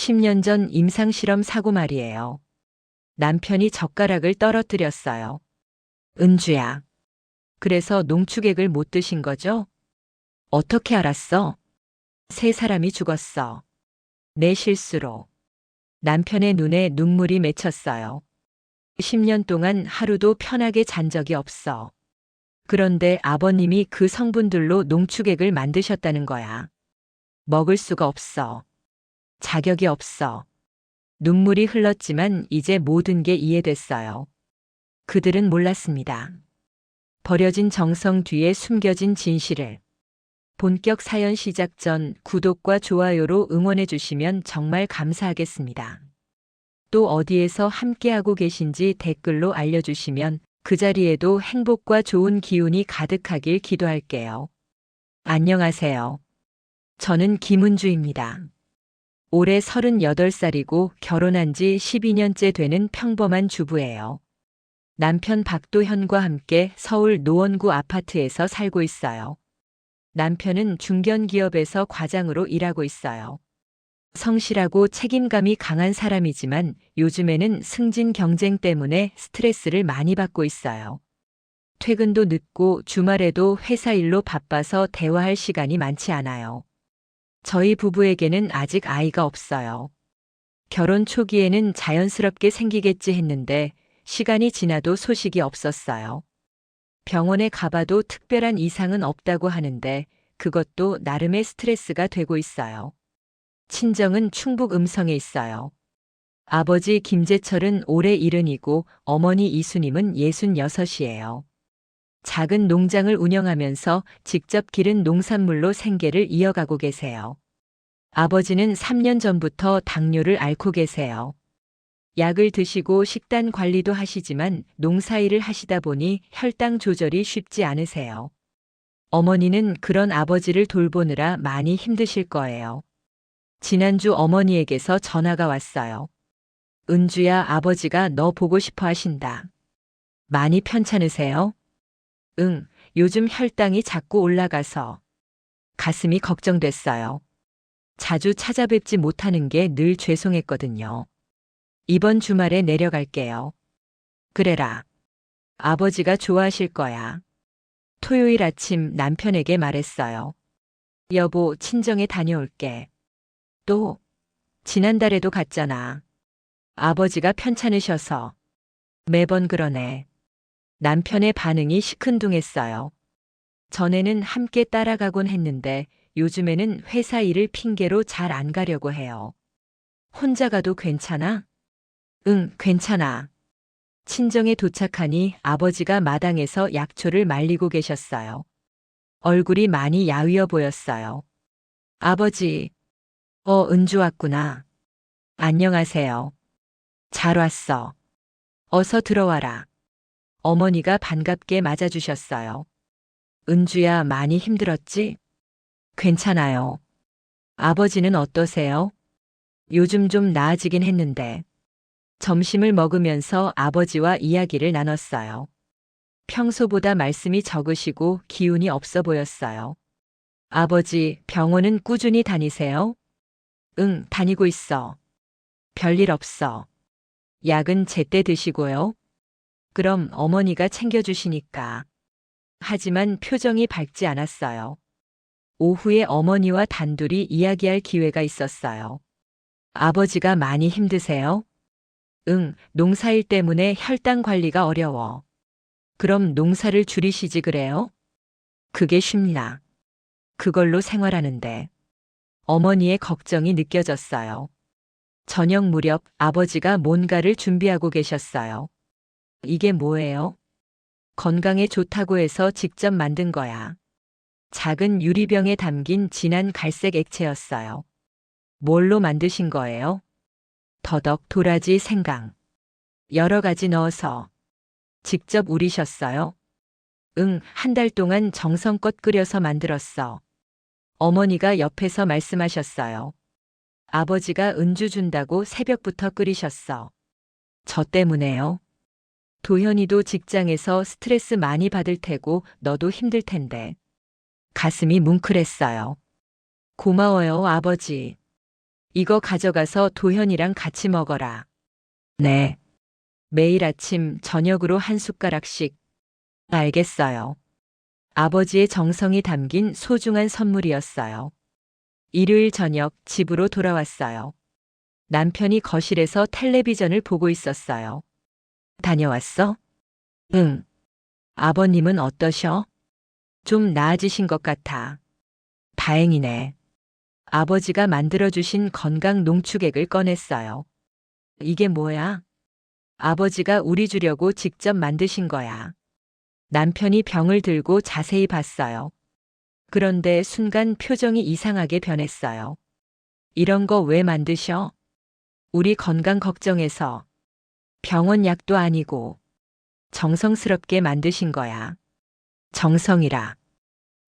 10년 전 임상실험 사고 말이에요. 남편이 젓가락을 떨어뜨렸어요. 은주야. 그래서 농축액을 못 드신 거죠? 어떻게 알았어? 세 사람이 죽었어. 내 실수로. 남편의 눈에 눈물이 맺혔어요. 10년 동안 하루도 편하게 잔 적이 없어. 그런데 아버님이 그 성분들로 농축액을 만드셨다는 거야. 먹을 수가 없어. 자격이 없어. 눈물이 흘렀지만 이제 모든 게 이해됐어요. 그들은 몰랐습니다. 버려진 정성 뒤에 숨겨진 진실을. 본격 사연 시작 전 구독과 좋아요로 응원해 주시면 정말 감사하겠습니다. 또 어디에서 함께하고 계신지 댓글로 알려주시면 그 자리에도 행복과 좋은 기운이 가득하길 기도할게요. 안녕하세요. 저는 김은주입니다. 올해 38살이고 결혼한 지 12년째 되는 평범한 주부예요. 남편 박도현과 함께 서울 노원구 아파트에서 살고 있어요. 남편은 중견기업에서 과장으로 일하고 있어요. 성실하고 책임감이 강한 사람이지만 요즘에는 승진 경쟁 때문에 스트레스를 많이 받고 있어요. 퇴근도 늦고 주말에도 회사 일로 바빠서 대화할 시간이 많지 않아요. 저희 부부에게는 아직 아이가 없어요. 결혼 초기에는 자연스럽게 생기겠지 했는데 시간이 지나도 소식이 없었어요. 병원에 가봐도 특별한 이상은 없다고 하는데 그것도 나름의 스트레스가 되고 있어요. 친정은 충북 음성에 있어요. 아버지 김재철은 올해 70이고 어머니 이수님은 66이에요. 작은 농장을 운영하면서 직접 기른 농산물로 생계를 이어가고 계세요. 아버지는 3년 전부터 당뇨를 앓고 계세요. 약을 드시고 식단 관리도 하시지만 농사일을 하시다 보니 혈당 조절이 쉽지 않으세요. 어머니는 그런 아버지를 돌보느라 많이 힘드실 거예요. 지난주 어머니에게서 전화가 왔어요. 은주야, 아버지가 너 보고 싶어 하신다. 많이 편찮으세요? 응, 요즘 혈당이 자꾸 올라가서. 가슴이 걱정됐어요. 자주 찾아뵙지 못하는 게 늘 죄송했거든요. 이번 주말에 내려갈게요. 그래라. 아버지가 좋아하실 거야. 토요일 아침 남편에게 말했어요. 여보, 친정에 다녀올게. 또, 지난달에도 갔잖아. 아버지가 편찮으셔서. 매번 그러네. 남편의 반응이 시큰둥했어요. 전에는 함께 따라가곤 했는데 요즘에는 회사 일을 핑계로 잘 안 가려고 해요. 혼자 가도 괜찮아? 응, 괜찮아. 친정에 도착하니 아버지가 마당에서 약초를 말리고 계셨어요. 얼굴이 많이 야위어 보였어요. 아버지, 은주 왔구나. 안녕하세요. 잘 왔어. 어서 들어와라. 어머니가 반갑게 맞아주셨어요. 은주야, 많이 힘들었지? 괜찮아요. 아버지는 어떠세요? 요즘 좀 나아지긴 했는데. 점심을 먹으면서 아버지와 이야기를 나눴어요. 평소보다 말씀이 적으시고 기운이 없어 보였어요. 아버지, 병원은 꾸준히 다니세요? 응, 다니고 있어. 별일 없어. 약은 제때 드시고요. 그럼 어머니가 챙겨주시니까. 하지만 표정이 밝지 않았어요. 오후에 어머니와 단둘이 이야기할 기회가 있었어요. 아버지가 많이 힘드세요? 응, 농사일 때문에 혈당 관리가 어려워. 그럼 농사를 줄이시지 그래요? 그게 쉽나. 그걸로 생활하는데. 어머니의 걱정이 느껴졌어요. 저녁 무렵 아버지가 뭔가를 준비하고 계셨어요. 이게 뭐예요? 건강에 좋다고 해서 직접 만든 거야. 작은 유리병에 담긴 진한 갈색 액체였어요. 뭘로 만드신 거예요? 더덕, 도라지, 생강. 여러 가지 넣어서. 직접 우리셨어요? 응, 한 달 동안 정성껏 끓여서 만들었어. 어머니가 옆에서 말씀하셨어요. 아버지가 은주 준다고 새벽부터 끓이셨어. 저 때문에요. 도현이도 직장에서 스트레스 많이 받을 테고 너도 힘들 텐데. 가슴이 뭉클했어요. 고마워요, 아버지. 이거 가져가서 도현이랑 같이 먹어라. 네. 매일 아침 저녁으로 한 숟가락씩. 알겠어요. 아버지의 정성이 담긴 소중한 선물이었어요. 일요일 저녁 집으로 돌아왔어요. 남편이 거실에서 텔레비전을 보고 있었어요. 다녀왔어? 응. 아버님은 어떠셔? 좀 나아지신 것 같아. 다행이네. 아버지가 만들어주신 건강 농축액을 꺼냈어요. 이게 뭐야? 아버지가 우리 주려고 직접 만드신 거야. 남편이 병을 들고 자세히 봤어요. 그런데 순간 표정이 이상하게 변했어요. 이런 거 왜 만드셔? 우리 건강 걱정해서. 병원 약도 아니고 정성스럽게 만드신 거야. 정성이라.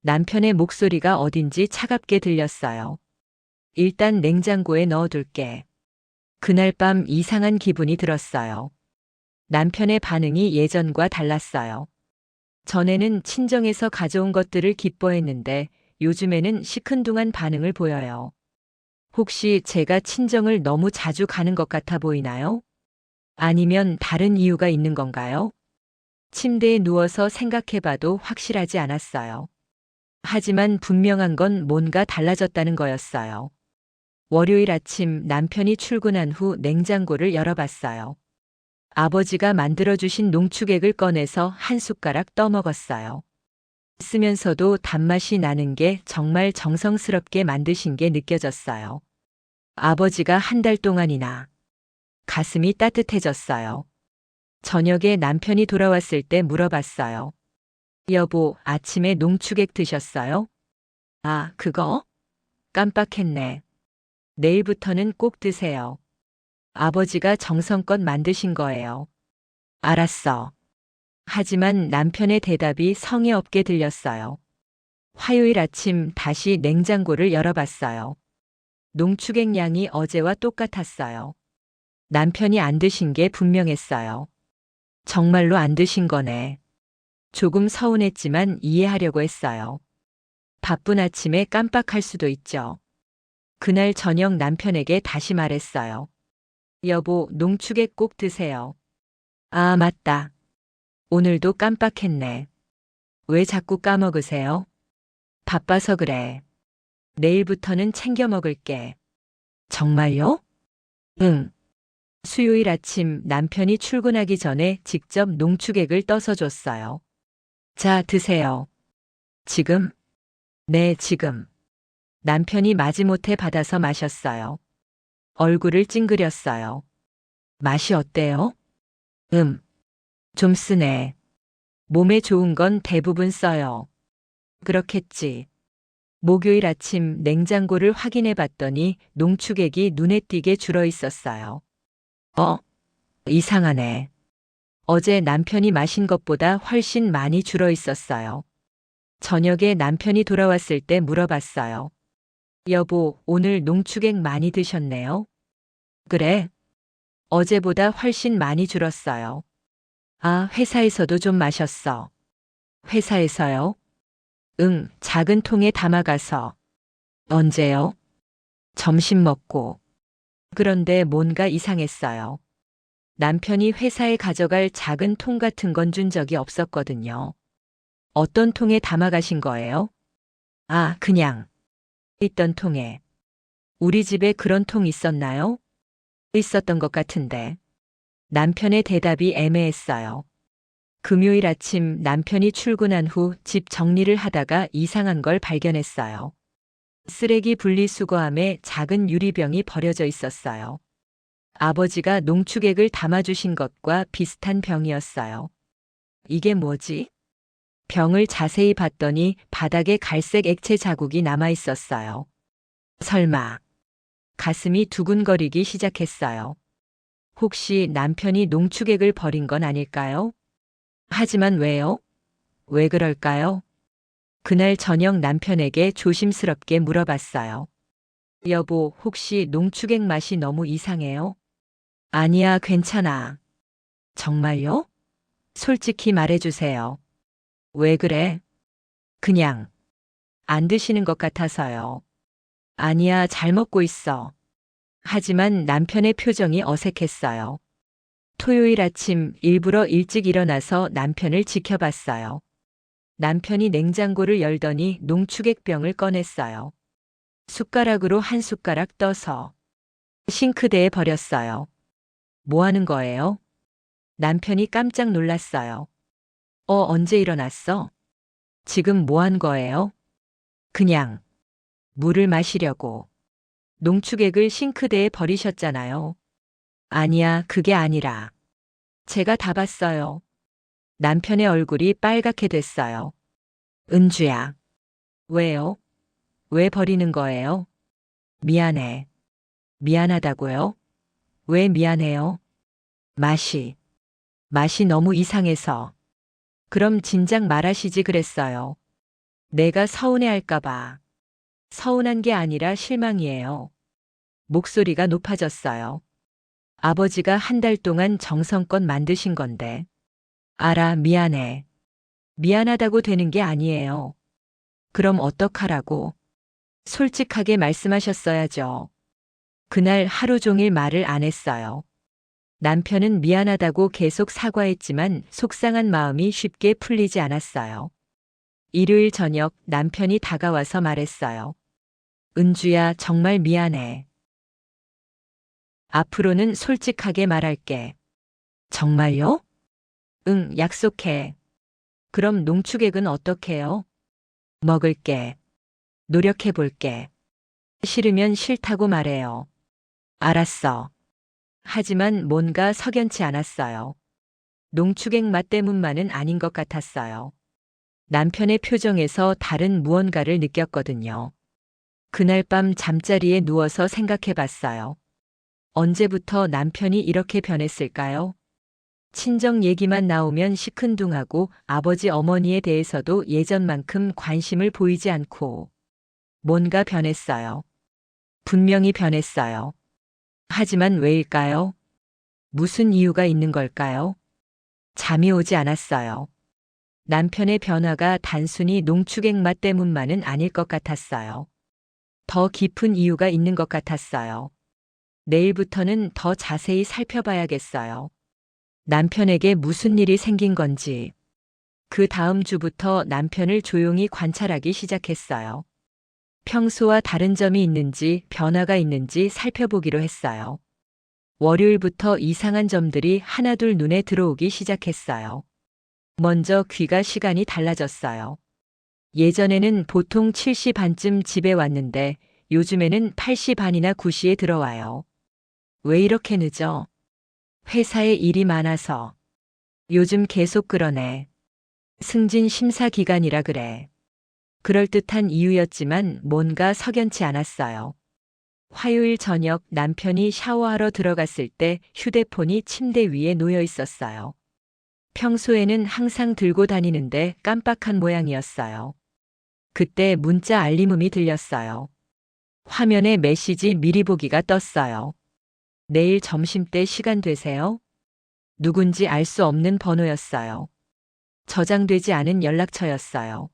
남편의 목소리가 어딘지 차갑게 들렸어요. 일단 냉장고에 넣어둘게. 그날 밤 이상한 기분이 들었어요. 남편의 반응이 예전과 달랐어요. 전에는 친정에서 가져온 것들을 기뻐했는데 요즘에는 시큰둥한 반응을 보여요. 혹시 제가 친정을 너무 자주 가는 것 같아 보이나요? 아니면 다른 이유가 있는 건가요? 침대에 누워서 생각해봐도 확실하지 않았어요. 하지만 분명한 건 뭔가 달라졌다는 거였어요. 월요일 아침 남편이 출근한 후 냉장고를 열어봤어요. 아버지가 만들어주신 농축액을 꺼내서 한 숟가락 떠먹었어요. 쓰면서도 단맛이 나는 게 정말 정성스럽게 만드신 게 느껴졌어요. 아버지가 한 달 동안이나. 가슴이 따뜻해졌어요. 저녁에 남편이 돌아왔을 때 물어봤어요. 여보, 아침에 농축액 드셨어요? 아, 그거? 깜빡했네. 내일부터는 꼭 드세요. 아버지가 정성껏 만드신 거예요. 알았어. 하지만 남편의 대답이 성의 없게 들렸어요. 화요일 아침 다시 냉장고를 열어봤어요. 농축액 양이 어제와 똑같았어요. 남편이 안 드신 게 분명했어요. 정말로 안 드신 거네. 조금 서운했지만 이해하려고 했어요. 바쁜 아침에 깜빡할 수도 있죠. 그날 저녁 남편에게 다시 말했어요. 여보, 농축액 꼭 드세요. 아, 맞다. 오늘도 깜빡했네. 왜 자꾸 까먹으세요? 바빠서 그래. 내일부터는 챙겨 먹을게. 정말요? 응. 수요일 아침 남편이 출근하기 전에 직접 농축액을 떠서 줬어요. 자, 드세요. 지금? 네, 지금. 남편이 마지못해 받아서 마셨어요. 얼굴을 찡그렸어요. 맛이 어때요? 좀 쓰네. 몸에 좋은 건 대부분 써요. 그렇겠지. 목요일 아침 냉장고를 확인해 봤더니 농축액이 눈에 띄게 줄어 있었어요. 어? 이상하네. 어제 남편이 마신 것보다 훨씬 많이 줄어 있었어요. 저녁에 남편이 돌아왔을 때 물어봤어요. 여보, 오늘 농축액 많이 드셨네요? 그래? 어제보다 훨씬 많이 줄었어요. 아, 회사에서도 좀 마셨어. 회사에서요? 응, 작은 통에 담아가서. 언제요? 점심 먹고. 그런데 뭔가 이상했어요. 남편이 회사에 가져갈 작은 통 같은 건 준 적이 없었거든요. 어떤 통에 담아가신 거예요? 아, 그냥. 있던 통에. 우리 집에 그런 통 있었나요? 있었던 것 같은데. 남편의 대답이 애매했어요. 금요일 아침 남편이 출근한 후 집 정리를 하다가 이상한 걸 발견했어요. 쓰레기 분리수거함에 작은 유리병이 버려져 있었어요. 아버지가 농축액을 담아주신 것과 비슷한 병이었어요. 이게 뭐지? 병을 자세히 봤더니 바닥에 갈색 액체 자국이 남아 있었어요. 설마. 가슴이 두근거리기 시작했어요. 혹시 남편이 농축액을 버린 건 아닐까요? 하지만 왜요? 왜 그럴까요? 그날 저녁 남편에게 조심스럽게 물어봤어요. 여보, 혹시 농축액 맛이 너무 이상해요? 아니야, 괜찮아. 정말요? 솔직히 말해주세요. 왜 그래? 그냥. 안 드시는 것 같아서요. 아니야, 잘 먹고 있어. 하지만 남편의 표정이 어색했어요. 토요일 아침 일부러 일찍 일어나서 남편을 지켜봤어요. 남편이 냉장고를 열더니 농축액병을 꺼냈어요. 숟가락으로 한 숟가락 떠서 싱크대에 버렸어요. 뭐 하는 거예요? 남편이 깜짝 놀랐어요. 언제 일어났어? 지금 뭐 한 거예요? 그냥 물을 마시려고. 농축액을 싱크대에 버리셨잖아요. 아니야, 그게 아니라. 제가 다 봤어요. 남편의 얼굴이 빨갛게 됐어요. 은주야. 왜요? 왜 버리는 거예요? 미안해. 미안하다고요? 왜 미안해요? 맛이 너무 이상해서. 그럼 진작 말하시지 그랬어요. 내가 서운해할까봐. 서운한 게 아니라 실망이에요. 목소리가 높아졌어요. 아버지가 한 달 동안 정성껏 만드신 건데. 알아, 미안해. 미안하다고 되는 게 아니에요. 그럼 어떡하라고? 솔직하게 말씀하셨어야죠. 그날 하루 종일 말을 안 했어요. 남편은 미안하다고 계속 사과했지만 속상한 마음이 쉽게 풀리지 않았어요. 일요일 저녁 남편이 다가와서 말했어요. 은주야, 정말 미안해. 앞으로는 솔직하게 말할게. 정말요? 응, 약속해. 그럼 농축액은 어떡해요? 먹을게. 노력해볼게. 싫으면 싫다고 말해요. 알았어. 하지만 뭔가 석연치 않았어요. 농축액 맛 때문만은 아닌 것 같았어요. 남편의 표정에서 다른 무언가를 느꼈거든요. 그날 밤 잠자리에 누워서 생각해 봤어요. 언제부터 남편이 이렇게 변했을까요? 친정 얘기만 나오면 시큰둥하고 아버지 어머니에 대해서도 예전만큼 관심을 보이지 않고 뭔가 변했어요. 분명히 변했어요. 하지만 왜일까요? 무슨 이유가 있는 걸까요? 잠이 오지 않았어요. 남편의 변화가 단순히 농축액 맛 때문만은 아닐 것 같았어요. 더 깊은 이유가 있는 것 같았어요. 내일부터는 더 자세히 살펴봐야겠어요. 남편에게 무슨 일이 생긴 건지. 그 다음 주부터 남편을 조용히 관찰하기 시작했어요. 평소와 다른 점이 있는지 변화가 있는지 살펴보기로 했어요. 월요일부터 이상한 점들이 하나둘 눈에 들어오기 시작했어요. 먼저 귀가 시간이 달라졌어요. 예전에는 보통 7시 반쯤 집에 왔는데 요즘에는 8시 반이나 9시에 들어와요. 왜 이렇게 늦어? 회사에 일이 많아서. 요즘 계속 그러네. 승진 심사 기간이라 그래. 그럴듯한 이유였지만 뭔가 석연치 않았어요. 화요일 저녁 남편이 샤워하러 들어갔을 때 휴대폰이 침대 위에 놓여 있었어요. 평소에는 항상 들고 다니는데 깜빡한 모양이었어요. 그때 문자 알림음이 들렸어요. 화면에 메시지 미리 보기가 떴어요. 내일 점심때 시간 되세요? 누군지 알 수 없는 번호였어요. 저장되지 않은 연락처였어요.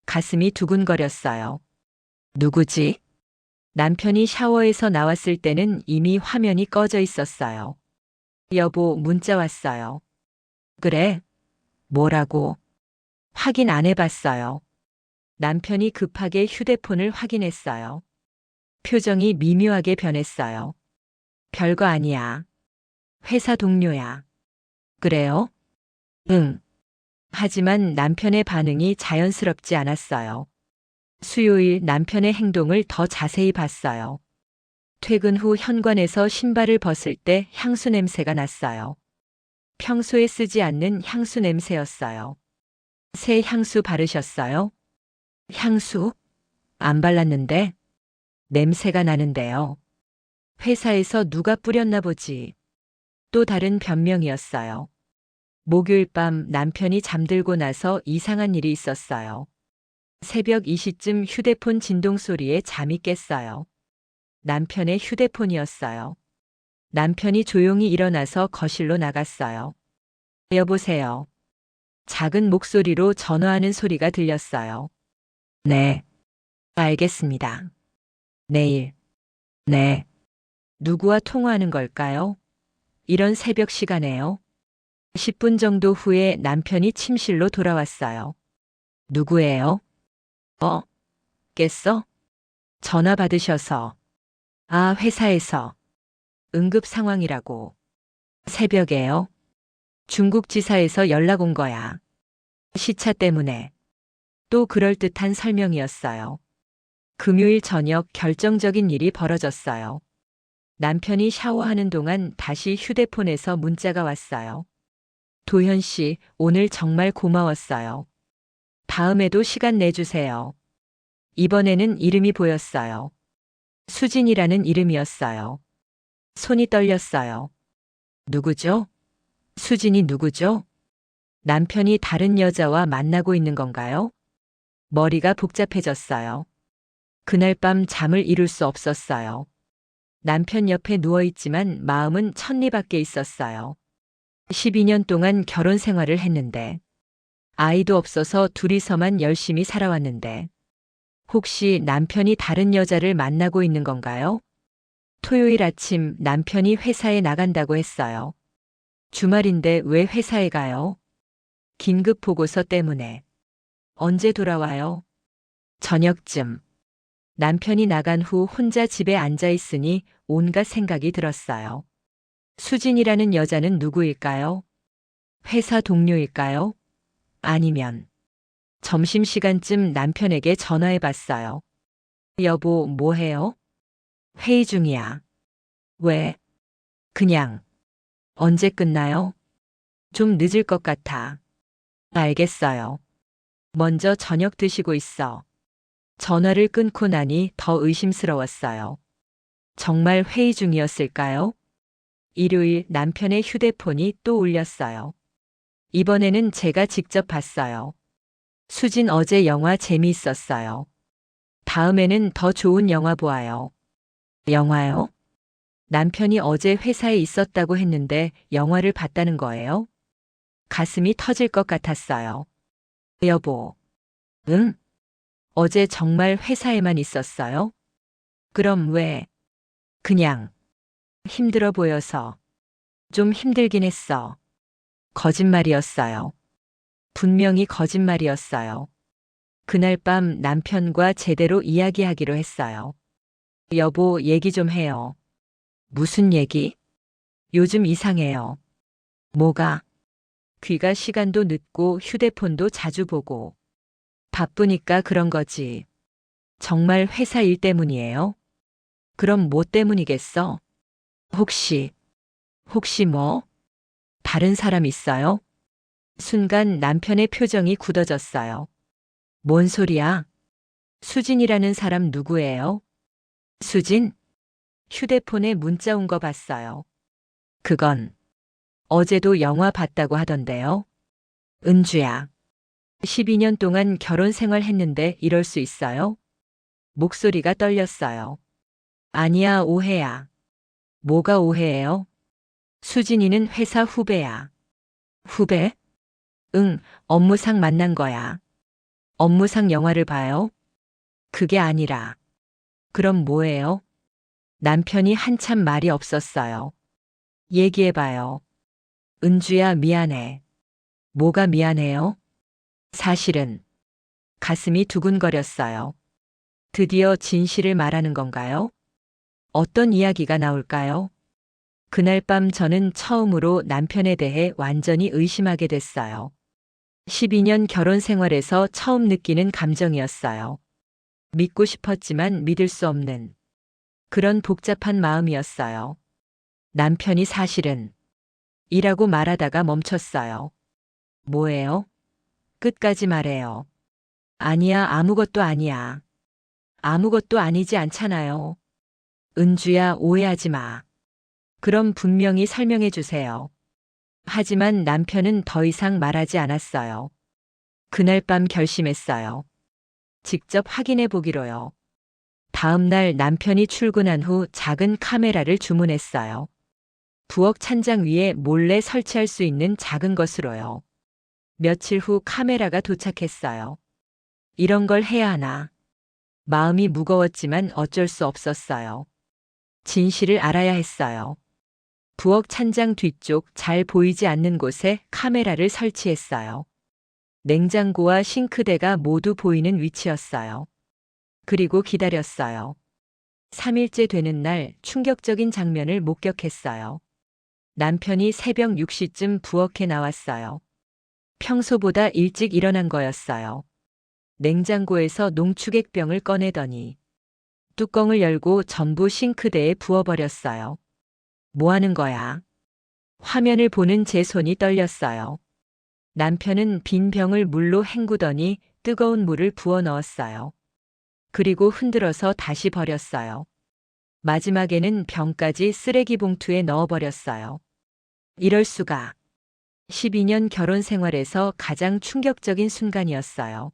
가슴이 두근거렸어요. 누구지? 남편이 샤워에서 나왔을 때는 이미 화면이 꺼져 있었어요. 여보, 문자 왔어요. 그래? 뭐라고? 확인 안 해봤어요. 남편이 급하게 휴대폰을 확인했어요. 표정이 미묘하게 변했어요. 별거 아니야. 회사 동료야. 그래요? 응. 하지만 남편의 반응이 자연스럽지 않았어요. 수요일 남편의 행동을 더 자세히 봤어요. 퇴근 후 현관에서 신발을 벗을 때 향수 냄새가 났어요. 평소에 쓰지 않는 향수 냄새였어요. 새 향수 바르셨어요? 향수? 안 발랐는데? 냄새가 나는데요. 회사에서 누가 뿌렸나 보지. 또 다른 변명이었어요. 목요일 밤 남편이 잠들고 나서 이상한 일이 있었어요. 새벽 2시쯤 휴대폰 진동 소리에 잠이 깼어요. 남편의 휴대폰이었어요. 남편이 조용히 일어나서 거실로 나갔어요. 여보세요. 작은 목소리로 전화하는 소리가 들렸어요. 네. 알겠습니다. 내일. 네. 누구와 통화하는 걸까요? 이런 새벽 시간에요. 10분 정도 후에 남편이 침실로 돌아왔어요. 누구예요? 어, 깼어? 전화 받으셔서. 아, 회사에서. 응급 상황이라고. 새벽에요. 중국 지사에서 연락 온 거야. 시차 때문에. 또 그럴듯한 설명이었어요. 금요일 저녁 결정적인 일이 벌어졌어요. 남편이 샤워하는 동안 다시 휴대폰에서 문자가 왔어요. 도현 씨, 오늘 정말 고마웠어요. 다음에도 시간 내주세요. 이번에는 이름이 보였어요. 수진이라는 이름이었어요. 손이 떨렸어요. 누구죠? 수진이 누구죠? 남편이 다른 여자와 만나고 있는 건가요? 머리가 복잡해졌어요. 그날 밤 잠을 이룰 수 없었어요. 남편 옆에 누워있지만 마음은 천리 밖에 있었어요. 12년 동안 결혼 생활을 했는데, 아이도 없어서 둘이서만 열심히 살아왔는데, 혹시 남편이 다른 여자를 만나고 있는 건가요? 토요일 아침 남편이 회사에 나간다고 했어요. 주말인데 왜 회사에 가요? 긴급 보고서 때문에. 언제 돌아와요? 저녁쯤. 남편이 나간 후 혼자 집에 앉아 있으니 온갖 생각이 들었어요. 수진이라는 여자는 누구일까요? 회사 동료일까요? 아니면 점심시간쯤 남편에게 전화해 봤어요. 여보, 뭐 해요? 회의 중이야. 왜? 그냥. 언제 끝나요? 좀 늦을 것 같아. 알겠어요. 먼저 저녁 드시고 있어. 전화를 끊고 나니 더 의심스러웠어요. 정말 회의 중이었을까요? 일요일 남편의 휴대폰이 또 울렸어요. 이번에는 제가 직접 봤어요. 수진 어제 영화 재미있었어요. 다음에는 더 좋은 영화 보아요. 영화요? 남편이 어제 회사에 있었다고 했는데 영화를 봤다는 거예요? 가슴이 터질 것 같았어요. 여보. 응? 어제 정말 회사에만 있었어요? 그럼 왜? 그냥 힘들어 보여서. 좀 힘들긴 했어. 거짓말이었어요. 분명히 거짓말이었어요. 그날 밤 남편과 제대로 이야기하기로 했어요. 여보, 얘기 좀 해요. 무슨 얘기? 요즘 이상해요. 뭐가? 귀가 시간도 늦고 휴대폰도 자주 보고. 바쁘니까 그런 거지. 정말 회사 일 때문이에요? 그럼 뭐 때문이겠어? 혹시 뭐? 다른 사람 있어요? 순간 남편의 표정이 굳어졌어요. 뭔 소리야? 수진이라는 사람 누구예요? 수진? 휴대폰에 문자 온 거 봤어요. 그건 어제도 영화 봤다고 하던데요. 은주야. 12년 동안 결혼 생활 했는데 이럴 수 있어요? 목소리가 떨렸어요. 아니야, 오해야. 뭐가 오해예요? 수진이는 회사 후배야. 후배? 응, 업무상 만난 거야. 업무상 영화를 봐요? 그게 아니라. 그럼 뭐예요? 남편이 한참 말이 없었어요. 얘기해봐요. 은주야, 미안해. 뭐가 미안해요? 사실은 가슴이 두근거렸어요. 드디어 진실을 말하는 건가요? 어떤 이야기가 나올까요? 그날 밤 저는 처음으로 남편에 대해 완전히 의심하게 됐어요. 12년 결혼 생활에서 처음 느끼는 감정이었어요. 믿고 싶었지만 믿을 수 없는 그런 복잡한 마음이었어요. 남편이 사실은 이라고 말하다가 멈췄어요. 뭐예요? 끝까지 말해요. 아니야, 아무것도 아니야. 아무것도 아니지 않잖아요. 은주야, 오해하지 마. 그럼 분명히 설명해 주세요. 하지만 남편은 더 이상 말하지 않았어요. 그날 밤 결심했어요. 직접 확인해 보기로요. 다음 날 남편이 출근한 후 작은 카메라를 주문했어요. 부엌 찬장 위에 몰래 설치할 수 있는 작은 것으로요. 며칠 후 카메라가 도착했어요. 이런 걸 해야 하나. 마음이 무거웠지만 어쩔 수 없었어요. 진실을 알아야 했어요. 부엌 찬장 뒤쪽 잘 보이지 않는 곳에 카메라를 설치했어요. 냉장고와 싱크대가 모두 보이는 위치였어요. 그리고 기다렸어요. 3일째 되는 날 충격적인 장면을 목격했어요. 남편이 새벽 6시쯤 부엌에 나왔어요. 평소보다 일찍 일어난 거였어요. 냉장고에서 농축액병을 꺼내더니 뚜껑을 열고 전부 싱크대에 부어버렸어요. 뭐 하는 거야? 화면을 보는 제 손이 떨렸어요. 남편은 빈 병을 물로 헹구더니 뜨거운 물을 부어 넣었어요. 그리고 흔들어서 다시 버렸어요. 마지막에는 병까지 쓰레기 봉투에 넣어버렸어요. 이럴 수가. 12년 결혼 생활에서 가장 충격적인 순간이었어요.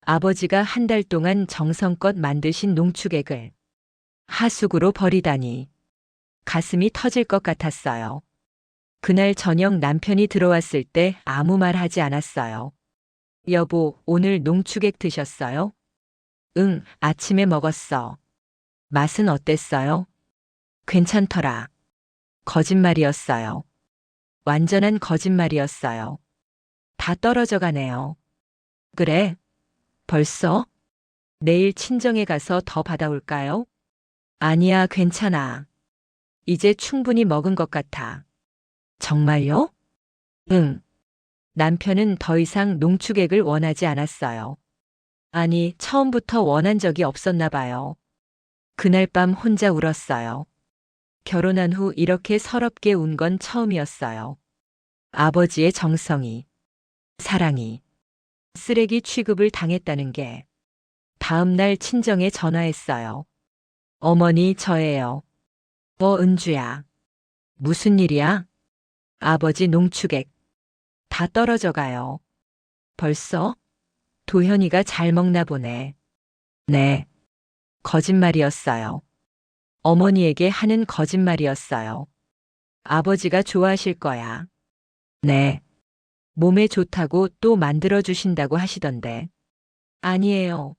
아버지가 한 달 동안 정성껏 만드신 농축액을 하수구로 버리다니 가슴이 터질 것 같았어요. 그날 저녁 남편이 들어왔을 때 아무 말 하지 않았어요. 여보, 오늘 농축액 드셨어요? 응, 아침에 먹었어. 맛은 어땠어요? 괜찮더라. 거짓말이었어요. 완전한 거짓말이었어요. 다 떨어져 가네요. 그래? 벌써? 내일 친정에 가서 더 받아올까요? 아니야, 괜찮아. 이제 충분히 먹은 것 같아. 정말요? 응. 남편은 더 이상 농축액을 원하지 않았어요. 아니, 처음부터 원한 적이 없었나 봐요. 그날 밤 혼자 울었어요. 결혼한 후 이렇게 서럽게 운 건 처음이었어요. 아버지의 정성이, 사랑이, 쓰레기 취급을 당했다는 게. 다음 날 친정에 전화했어요. 어머니, 저예요. 은주야. 무슨 일이야? 아버지 농축액. 다 떨어져 가요. 벌써? 도현이가 잘 먹나 보네. 네. 거짓말이었어요. 어머니에게 하는 거짓말이었어요. 아버지가 좋아하실 거야. 네. 몸에 좋다고 또 만들어 주신다고 하시던데. 아니에요.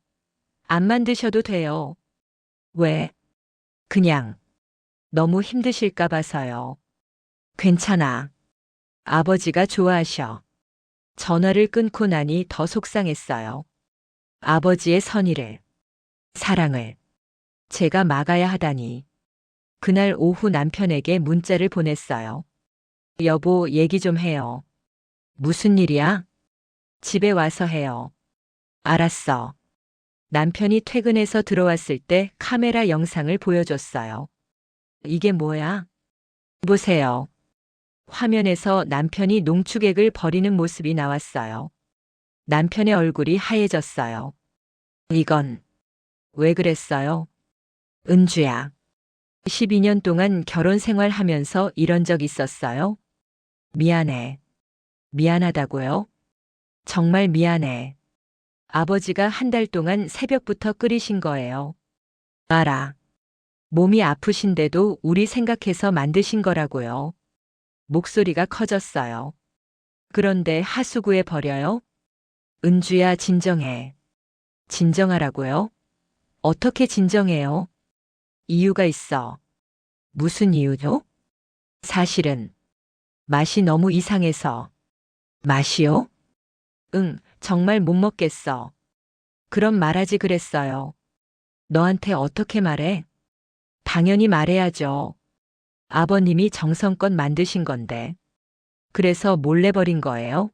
안 만드셔도 돼요. 왜? 그냥 너무 힘드실까 봐서요. 괜찮아. 아버지가 좋아하셔. 전화를 끊고 나니 더 속상했어요. 아버지의 선의를, 사랑을 제가 막아야 하다니. 그날 오후 남편에게 문자를 보냈어요. 여보, 얘기 좀 해요. 무슨 일이야? 집에 와서 해요. 알았어. 남편이 퇴근해서 들어왔을 때 카메라 영상을 보여줬어요. 이게 뭐야? 보세요. 화면에서 남편이 농축액을 버리는 모습이 나왔어요. 남편의 얼굴이 하얘졌어요. 이건 왜 그랬어요? 은주야. 12년 동안 결혼 생활하면서 이런 적 있었어요? 미안해. 미안하다고요? 정말 미안해. 아버지가 한 달 동안 새벽부터 끓이신 거예요. 알아. 몸이 아프신데도 우리 생각해서 만드신 거라고요. 목소리가 커졌어요. 그런데 하수구에 버려요? 은주야, 진정해. 진정하라고요? 어떻게 진정해요? 이유가 있어. 무슨 이유죠? 사실은 맛이 너무 이상해서. 맛이요? 응, 정말 못 먹겠어. 그럼 말하지 그랬어요. 너한테 어떻게 말해? 당연히 말해야죠. 아버님이 정성껏 만드신 건데. 그래서 몰래 버린 거예요?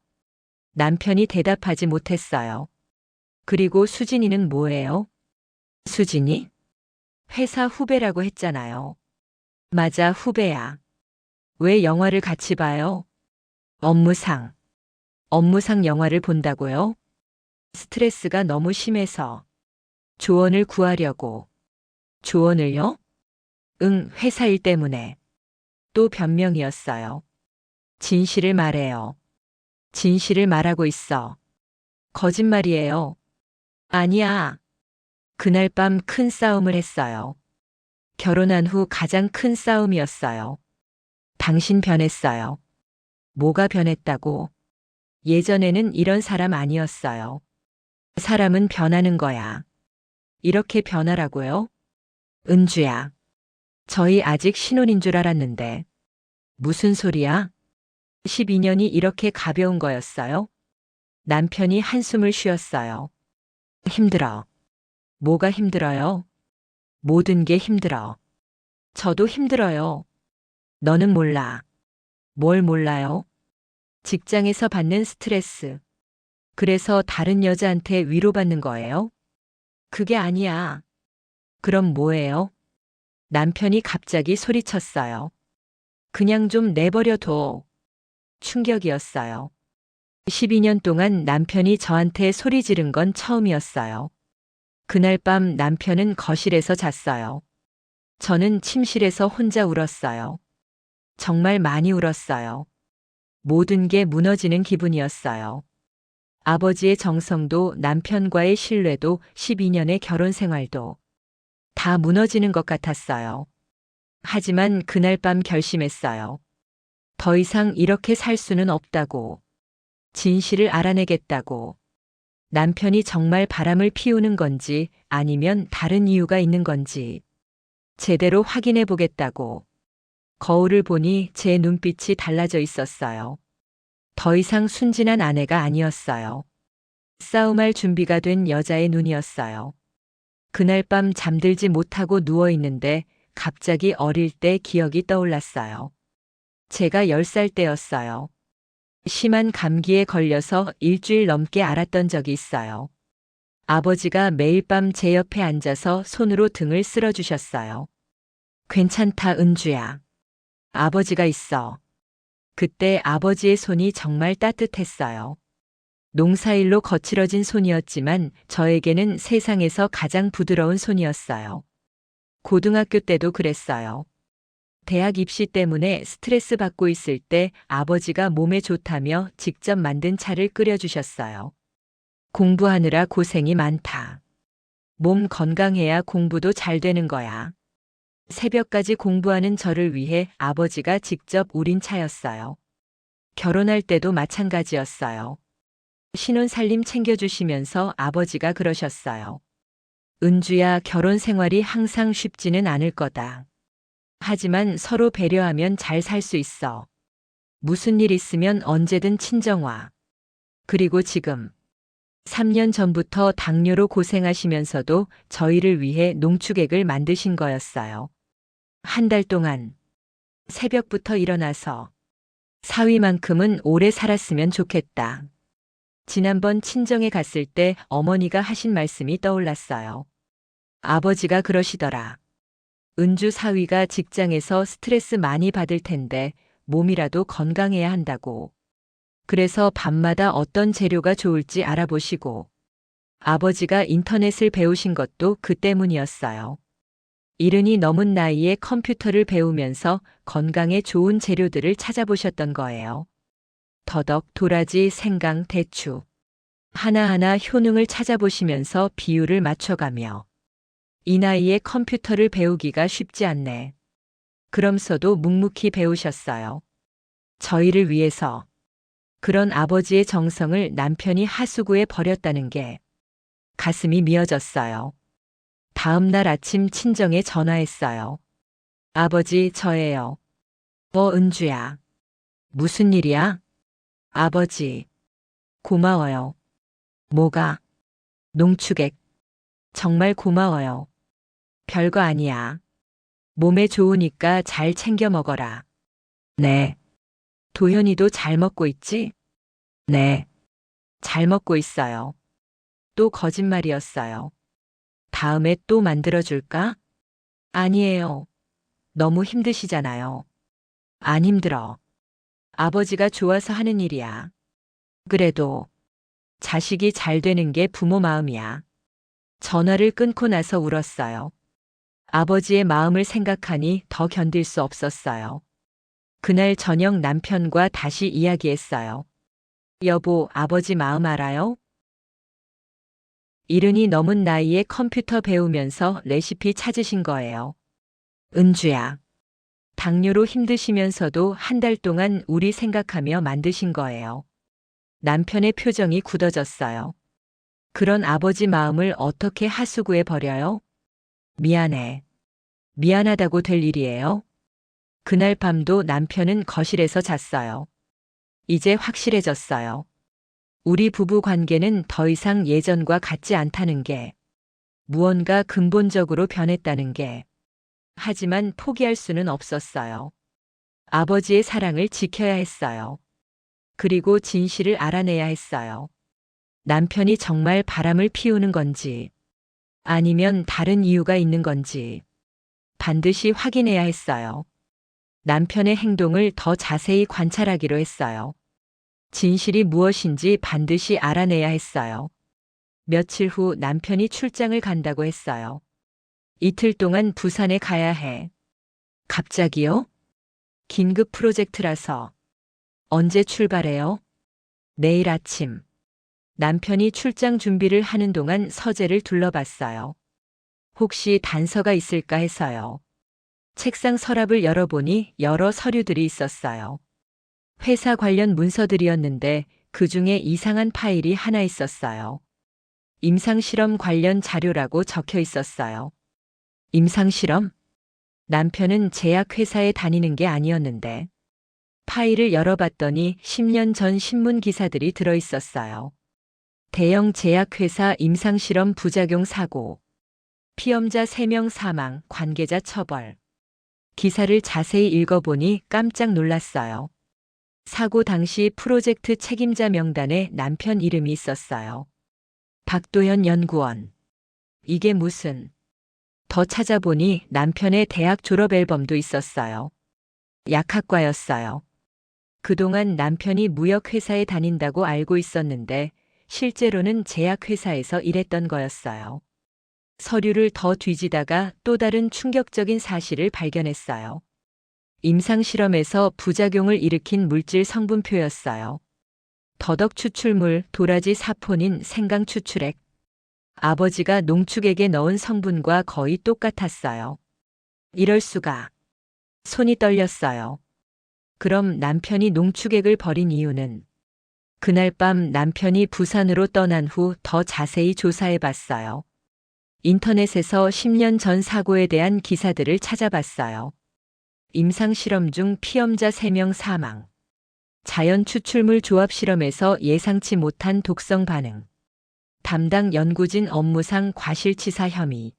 남편이 대답하지 못했어요. 그리고 수진이는 뭐예요? 수진이? 회사 후배라고 했잖아요. 맞아, 후배야. 왜 영화를 같이 봐요? 업무상. 업무상 영화를 본다고요? 스트레스가 너무 심해서. 조언을 구하려고. 조언을요? 응, 회사 일 때문에. 또 변명이었어요. 진실을 말해요. 진실을 말하고 있어. 거짓말이에요. 아니야. 그날 밤 큰 싸움을 했어요. 결혼한 후 가장 큰 싸움이었어요. 당신 변했어요. 뭐가 변했다고? 예전에는 이런 사람 아니었어요. 사람은 변하는 거야. 이렇게 변하라고요? 은주야. 저희 아직 신혼인 줄 알았는데. 무슨 소리야? 12년이 이렇게 가벼운 거였어요? 남편이 한숨을 쉬었어요. 힘들어. 뭐가 힘들어요? 모든 게 힘들어. 저도 힘들어요. 너는 몰라. 뭘 몰라요? 직장에서 받는 스트레스. 그래서 다른 여자한테 위로받는 거예요? 그게 아니야. 그럼 뭐예요? 남편이 갑자기 소리쳤어요. 그냥 좀 내버려둬. 충격이었어요. 12년 동안 남편이 저한테 소리 지른 건 처음이었어요. 그날 밤 남편은 거실에서 잤어요. 저는 침실에서 혼자 울었어요. 정말 많이 울었어요. 모든 게 무너지는 기분이었어요. 아버지의 정성도 남편과의 신뢰도 12년의 결혼 생활도 다 무너지는 것 같았어요. 하지만 그날 밤 결심했어요. 더 이상 이렇게 살 수는 없다고. 진실을 알아내겠다고. 남편이 정말 바람을 피우는 건지 아니면 다른 이유가 있는 건지 제대로 확인해 보겠다고. 거울을 보니 제 눈빛이 달라져 있었어요. 더 이상 순진한 아내가 아니었어요. 싸움할 준비가 된 여자의 눈이었어요. 그날 밤 잠들지 못하고 누워 있는데 갑자기 어릴 때 기억이 떠올랐어요. 제가 10살 때였어요. 심한 감기에 걸려서 일주일 넘게 앓았던 적이 있어요. 아버지가 매일 밤 제 옆에 앉아서 손으로 등을 쓸어주셨어요. 괜찮다, 은주야. 아버지가 있어. 그때 아버지의 손이 정말 따뜻했어요. 농사일로 거칠어진 손이었지만 저에게는 세상에서 가장 부드러운 손이었어요. 고등학교 때도 그랬어요. 대학 입시 때문에 스트레스 받고 있을 때 아버지가 몸에 좋다며 직접 만든 차를 끓여주셨어요. 공부하느라 고생이 많다. 몸 건강해야 공부도 잘 되는 거야. 새벽까지 공부하는 저를 위해 아버지가 직접 우린 차였어요. 결혼할 때도 마찬가지였어요. 신혼살림 챙겨주시면서 아버지가 그러셨어요. 은주야, 결혼 생활이 항상 쉽지는 않을 거다. 하지만 서로 배려하면 잘 살 수 있어. 무슨 일 있으면 언제든 친정 와. 그리고 지금 3년 전부터 당뇨로 고생하시면서도 저희를 위해 농축액을 만드신 거였어요. 한 달 동안 새벽부터 일어나서 사위만큼은 오래 살았으면 좋겠다. 지난번 친정에 갔을 때 어머니가 하신 말씀이 떠올랐어요. 아버지가 그러시더라. 은주 사위가 직장에서 스트레스 많이 받을 텐데 몸이라도 건강해야 한다고. 그래서 밤마다 어떤 재료가 좋을지 알아보시고. 아버지가 인터넷을 배우신 것도 그 때문이었어요. 70이 넘은 나이에 컴퓨터를 배우면서 건강에 좋은 재료들을 찾아보셨던 거예요. 더덕, 도라지, 생강, 대추. 하나하나 효능을 찾아보시면서 비율을 맞춰가며 이 나이에 컴퓨터를 배우기가 쉽지 않네. 그럼서도 묵묵히 배우셨어요. 저희를 위해서. 그런 아버지의 정성을 남편이 하수구에 버렸다는 게 가슴이 미어졌어요. 다음 날 아침 친정에 전화했어요. 아버지, 저예요. 은주야. 무슨 일이야? 아버지. 고마워요. 뭐가? 농축액. 정말 고마워요. 별거 아니야. 몸에 좋으니까 잘 챙겨 먹어라. 네. 도현이도 잘 먹고 있지? 네. 잘 먹고 있어요. 또 거짓말이었어요. 다음에 또 만들어줄까? 아니에요. 너무 힘드시잖아요. 안 힘들어. 아버지가 좋아서 하는 일이야. 그래도 자식이 잘 되는 게 부모 마음이야. 전화를 끊고 나서 울었어요. 아버지의 마음을 생각하니 더 견딜 수 없었어요. 그날 저녁 남편과 다시 이야기했어요. 여보, 아버지 마음 알아요? 70이 넘은 나이에 컴퓨터 배우면서 레시피 찾으신 거예요. 은주야. 당뇨로 힘드시면서도 한 달 동안 우리 생각하며 만드신 거예요. 남편의 표정이 굳어졌어요. 그런 아버지 마음을 어떻게 하수구에 버려요? 미안해. 미안하다고 될 일이에요. 그날 밤도 남편은 거실에서 잤어요. 이제 확실해졌어요. 우리 부부 관계는 더 이상 예전과 같지 않다는 게, 무언가 근본적으로 변했다는 게. 하지만 포기할 수는 없었어요. 아버지의 사랑을 지켜야 했어요. 그리고 진실을 알아내야 했어요. 남편이 정말 바람을 피우는 건지, 아니면 다른 이유가 있는 건지 반드시 확인해야 했어요. 남편의 행동을 더 자세히 관찰하기로 했어요. 진실이 무엇인지 반드시 알아내야 했어요. 며칠 후 남편이 출장을 간다고 했어요. 이틀 동안 부산에 가야 해. 갑자기요? 긴급 프로젝트라서. 언제 출발해요? 내일 아침. 남편이 출장 준비를 하는 동안 서재를 둘러봤어요. 혹시 단서가 있을까 해서요. 책상 서랍을 열어보니 여러 서류들이 있었어요. 회사 관련 문서들이었는데 그 중에 이상한 파일이 하나 있었어요. 임상실험 관련 자료라고 적혀 있었어요. 임상실험? 남편은 제약회사에 다니는 게 아니었는데. 파일을 열어봤더니 10년 전 신문 기사들이 들어 있었어요. 대형 제약회사 임상실험 부작용 사고. 피험자 3명 사망, 관계자 처벌. 기사를 자세히 읽어보니 깜짝 놀랐어요. 사고 당시 프로젝트 책임자 명단에 남편 이름이 있었어요. 박도현 연구원. 이게 무슨. 더 찾아보니 남편의 대학 졸업 앨범도 있었어요. 약학과였어요. 그동안 남편이 무역회사에 다닌다고 알고 있었는데 실제로는 제약회사에서 일했던 거였어요. 서류를 더 뒤지다가 또 다른 충격적인 사실을 발견했어요. 임상실험에서 부작용을 일으킨 물질 성분표였어요. 더덕 추출물, 도라지 사포닌, 생강 추출액. 아버지가 농축액에 넣은 성분과 거의 똑같았어요. 이럴 수가. 손이 떨렸어요. 그럼 남편이 농축액을 버린 이유는? 그날 밤 남편이 부산으로 떠난 후 더 자세히 조사해 봤어요. 인터넷에서 10년 전 사고에 대한 기사들을 찾아봤어요. 임상실험 중 피험자 3명 사망. 자연 추출물 조합 실험에서 예상치 못한 독성 반응. 담당 연구진 업무상 과실치사 혐의.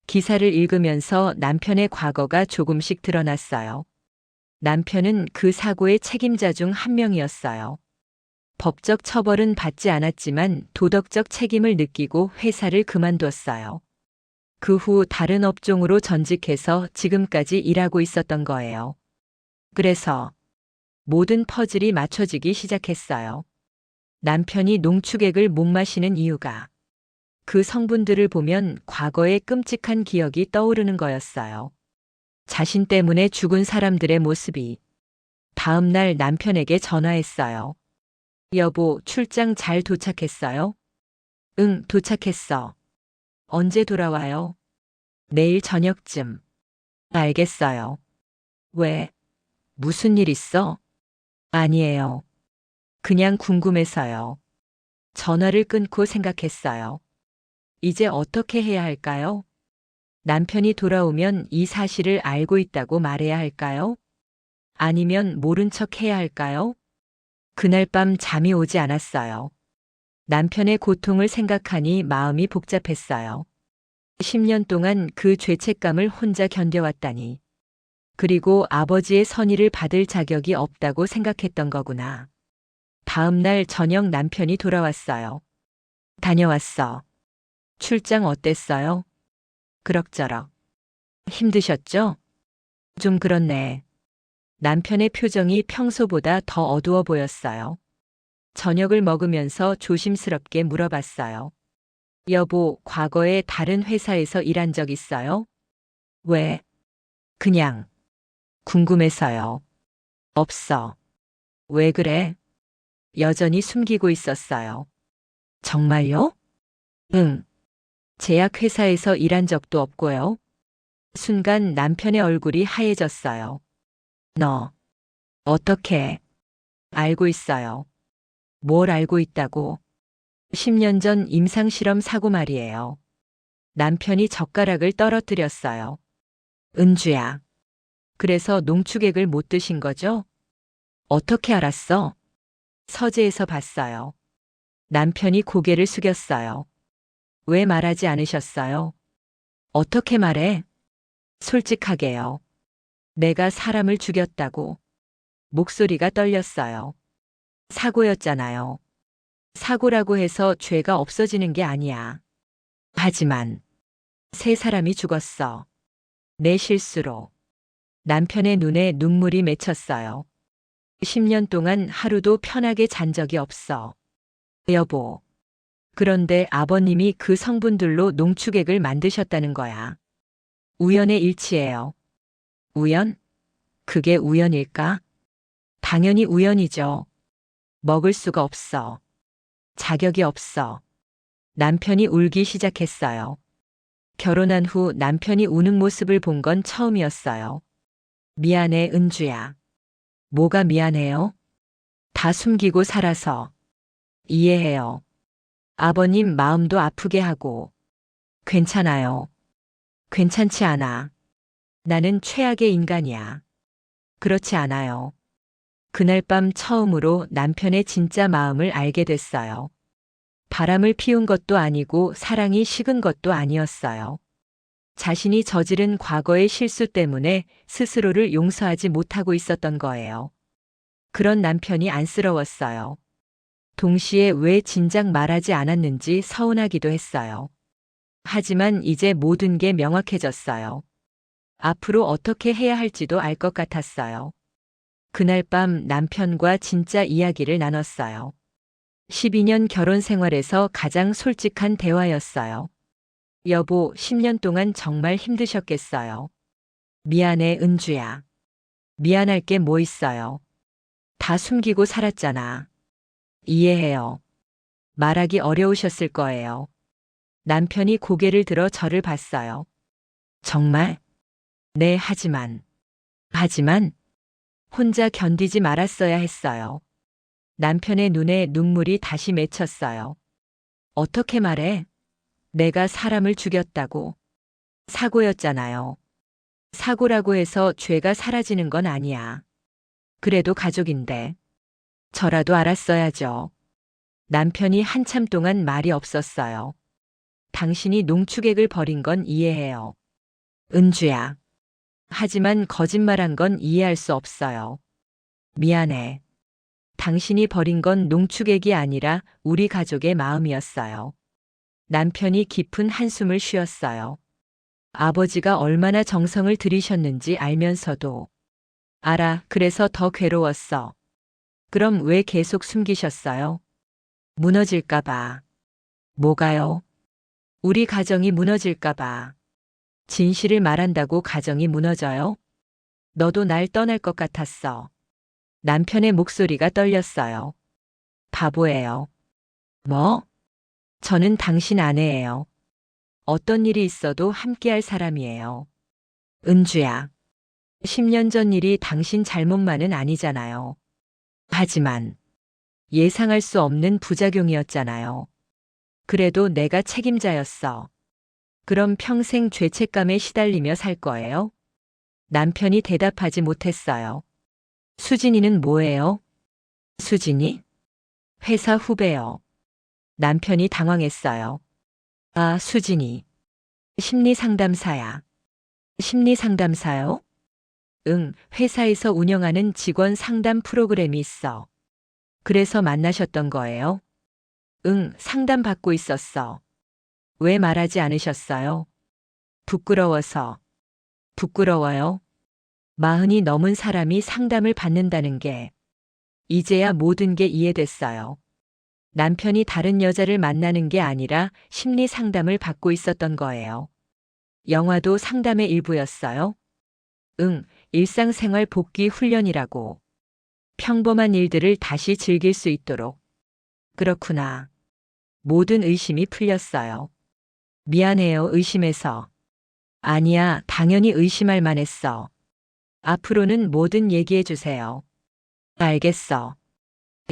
기사를 읽으면서 남편의 과거가 조금씩 드러났어요. 남편은 그 사고의 책임자 중 한 명이었어요. 법적 처벌은 받지 않았지만 도덕적 책임을 느끼고 회사를 그만뒀어요. 그 후 다른 업종으로 전직해서 지금까지 일하고 있었던 거예요. 그래서 모든 퍼즐이 맞춰지기 시작했어요. 남편이 농축액을 못 마시는 이유가 그 성분들을 보면 과거의 끔찍한 기억이 떠오르는 거였어요. 자신 때문에 죽은 사람들의 모습이. 다음 날 남편에게 전화했어요. 여보, 출장 잘 도착했어요? 응, 도착했어. 언제 돌아와요? 내일 저녁쯤. 알겠어요. 왜? 무슨 일 있어? 아니에요. 그냥 궁금해서요. 전화를 끊고 생각했어요. 이제 어떻게 해야 할까요? 남편이 돌아오면 이 사실을 알고 있다고 말해야 할까요? 아니면 모른 척 해야 할까요? 그날 밤 잠이 오지 않았어요. 남편의 고통을 생각하니 마음이 복잡했어요. 10년 동안 그 죄책감을 혼자 견뎌왔다니. 그리고 아버지의 선의를 받을 자격이 없다고 생각했던 거구나. 다음 날 저녁 남편이 돌아왔어요. 다녀왔어. 출장 어땠어요? 그럭저럭. 힘드셨죠? 좀 그렇네. 남편의 표정이 평소보다 더 어두워 보였어요. 저녁을 먹으면서 조심스럽게 물어봤어요. 여보, 과거에 다른 회사에서 일한 적 있어요? 왜? 그냥. 궁금해서요. 없어. 왜 그래? 여전히 숨기고 있었어요. 정말요? 응. 제약회사에서 일한 적도 없고요. 순간 남편의 얼굴이 하얘졌어요. 너, 어떻게? 알고 있어요. 뭘 알고 있다고? 10년 전 임상실험 사고 말이에요. 남편이 젓가락을 떨어뜨렸어요. 은주야. 그래서 농축액을 못 드신 거죠? 어떻게 알았어? 서재에서 봤어요. 남편이 고개를 숙였어요. 왜 말하지 않으셨어요? 어떻게 말해? 솔직하게요. 내가 사람을 죽였다고. 목소리가 떨렸어요. 사고였잖아요. 사고라고 해서 죄가 없어지는 게 아니야. 하지만 세 사람이 죽었어. 내 실수로. 남편의 눈에 눈물이 맺혔어요. 10년 동안 하루도 편하게 잔 적이 없어. 여보. 그런데 아버님이 그 성분들로 농축액을 만드셨다는 거야. 우연의 일치예요. 우연? 그게 우연일까? 당연히 우연이죠. 먹을 수가 없어. 자격이 없어. 남편이 울기 시작했어요. 결혼한 후 남편이 우는 모습을 본 건 처음이었어요. 미안해, 은주야. 뭐가 미안해요? 다 숨기고 살아서. 이해해요. 아버님 마음도 아프게 하고. 괜찮아요. 괜찮지 않아. 나는 최악의 인간이야. 그렇지 않아요. 그날 밤 처음으로 남편의 진짜 마음을 알게 됐어요. 바람을 피운 것도 아니고 사랑이 식은 것도 아니었어요. 자신이 저지른 과거의 실수 때문에 스스로를 용서하지 못하고 있었던 거예요. 그런 남편이 안쓰러웠어요. 동시에 왜 진작 말하지 않았는지 서운하기도 했어요. 하지만 이제 모든 게 명확해졌어요. 앞으로 어떻게 해야 할지도 알 것 같았어요. 그날 밤 남편과 진짜 이야기를 나눴어요. 12년 결혼 생활에서 가장 솔직한 대화였어요. 여보, 10년 동안 정말 힘드셨겠어요. 미안해, 은주야. 미안할 게 뭐 있어요. 다 숨기고 살았잖아. 이해해요. 말하기 어려우셨을 거예요. 남편이 고개를 들어 저를 봤어요. 정말? 네, 하지만. 혼자 견디지 말았어야 했어요. 남편의 눈에 눈물이 다시 맺혔어요. 어떻게 말해? 내가 사람을 죽였다고. 사고였잖아요. 사고라고 해서 죄가 사라지는 건 아니야. 그래도 가족인데. 저라도 알았어야죠. 남편이 한참 동안 말이 없었어요. 당신이 농축액을 버린 건 이해해요. 은주야. 하지만 거짓말한 건 이해할 수 없어요. 미안해. 당신이 버린 건 농축액이 아니라 우리 가족의 마음이었어요. 남편이 깊은 한숨을 쉬었어요. 아버지가 얼마나 정성을 들이셨는지 알면서도. 알아, 그래서 더 괴로웠어. 그럼 왜 계속 숨기셨어요? 무너질까봐. 뭐가요? 우리 가정이 무너질까봐. 진실을 말한다고 가정이 무너져요? 너도 날 떠날 것 같았어. 남편의 목소리가 떨렸어요. 바보예요. 뭐? 저는 당신 아내예요. 어떤 일이 있어도 함께할 사람이에요. 은주야. 10년 전 일이 당신 잘못만은 아니잖아요. 하지만 예상할 수 없는 부작용이었잖아요. 그래도 내가 책임자였어. 그럼 평생 죄책감에 시달리며 살 거예요? 남편이 대답하지 못했어요. 수진이는 뭐예요? 수진이? 회사 후배요. 남편이 당황했어요. 아, 수진이. 심리상담사야. 심리상담사요? 응, 회사에서 운영하는 직원 상담 프로그램이 있어. 그래서 만나셨던 거예요? 응, 상담받고 있었어. 왜 말하지 않으셨어요? 부끄러워서. 부끄러워요? 40이 넘은 사람이 상담을 받는다는 게 이제야 모든 게 이해됐어요. 남편이 다른 여자를 만나는 게 아니라 심리 상담을 받고 있었던 거예요. 영화도 상담의 일부였어요? 응, 일상생활 복귀 훈련이라고. 평범한 일들을 다시 즐길 수 있도록. 그렇구나. 모든 의심이 풀렸어요. 미안해요, 의심해서. 아니야, 당연히 의심할 만했어. 앞으로는 뭐든 얘기해 주세요. 알겠어.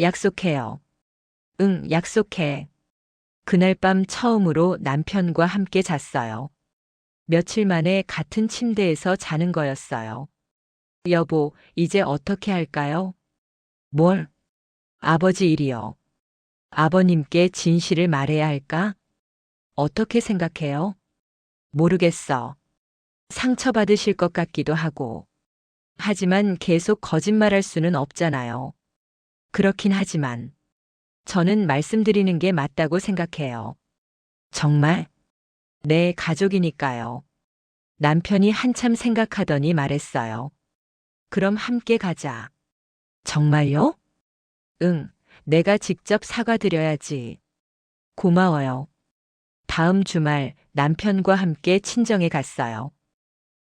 약속해요. 응, 약속해. 그날 밤 처음으로 남편과 함께 잤어요. 며칠 만에 같은 침대에서 자는 거였어요. 여보, 이제 어떻게 할까요? 뭘? 아버지 일이요. 아버님께 진실을 말해야 할까? 어떻게 생각해요? 모르겠어. 상처받으실 것 같기도 하고. 하지만 계속 거짓말할 수는 없잖아요. 그렇긴 하지만 저는 말씀드리는 게 맞다고 생각해요. 정말? 내 가족이니까요. 남편이 한참 생각하더니 말했어요. 그럼 함께 가자. 정말요? 응, 내가 직접 사과드려야지. 고마워요. 다음 주말 남편과 함께 친정에 갔어요.